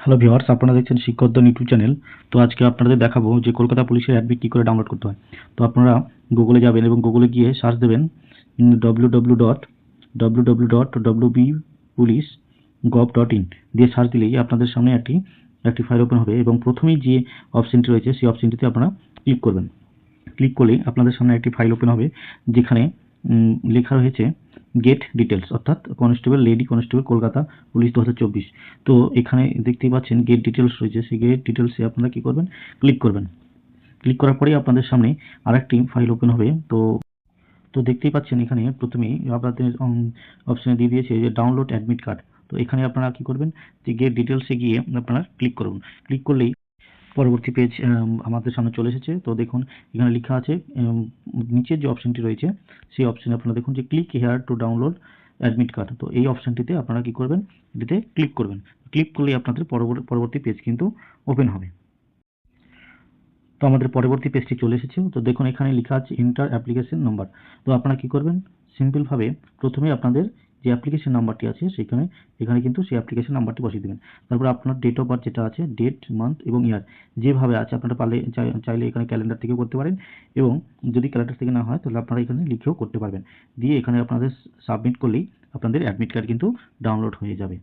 Hello viewers, আপনারা দেখছেন শিক্ষকদল YouTube channel. তো আজকে আপনাদের দেখাবো যে কলকাতা পুলিশের অ্যাডমিট কী করে ডাউনলোড করতে হয়। তো আপনারা গুগলে যাবেন এবং গুগলে গিয়ে সার্চ দেবেন www.www.wbpolice.gov.in দিয়ে সার্চ দিলেই আপনাদের সামনে একটি ফাইল ওপেন হবে এবং প্রথমেই যে অপশনটি রয়েছে সেই অপশনটিতে আপনারা ক্লিক করবেন। ক্লিক করলেই আপনাদের সামনে একটি ফাইল ওপেন হবে যেখানে লেখা রয়েছে গেট ডিটেলস, অর্থাৎ constable lady constable Kolkata police 2024। তো এখানে দেখতেই পাচ্ছেন গেট ডিটেলস রয়েছে, সেই গেট ডিটেলসে আপনারা কী করবেন, ক্লিক করবেন। ক্লিক করার পরেই আপনাদের সামনে আরেকটি ফাইল ওপেন হবে। তো দেখতেই পাচ্ছেন এখানে প্রথমেই আপনাদের অপশানে দিয়ে দিয়েছে যে ডাউনলোড অ্যাডমিট কার্ড। তো এখানে আপনারা কী করবেন, যে গেট ডিটেলসে গিয়ে আপনারা ক্লিক করুন। ক্লিক করলেই পরবর্তী পেজ আমাদের সামনে চলে এসেছে। তো দেখুন এখানে লেখা আছে নিচের যে অপশনটি রয়েছে সেই অপশনে আপনারা দেখুন যে click here to download admit card. তো এই অপশনটিতে আপনারা কি করবেন, এটিতে ক্লিক করবেন। ক্লিক করলেই আপনাদের পরবর্তী পেজ কিন্তু ওপেন হবে। তো আমাদের পরবর্তী পেজটি চলে এসেছে। তো দেখুন এখানে লেখা আছে এন্টার অ্যাপ্লিকেশন নাম্বার। তো আপনারা কি করবেন, সিম্পলভাবে প্রথমে আপনাদের যে অ্যাপ্লিকেশন নাম্বারটি আছে এখানে কিন্তু সেই অ্যাপ্লিকেশন নাম্বারটি বসিয়ে দেবেন। তারপর আপনার ডেট অফ বার্থ যেটা আছে, ডেট, মান্থ এবং ইয়ার যেভাবে আছে আপনারা চাইলে এখানে ক্যালেন্ডার থেকেও করতে পারেন, এবং যদি ক্যালেন্ডার থেকে না হয় তাহলে আপনারা এখানে লিখেও করতে পারবেন। দিয়ে এখানে আপনাদের সাবমিট করলেই আপনাদের অ্যাডমিট কার্ড কিন্তু ডাউনলোড হয়ে যাবে।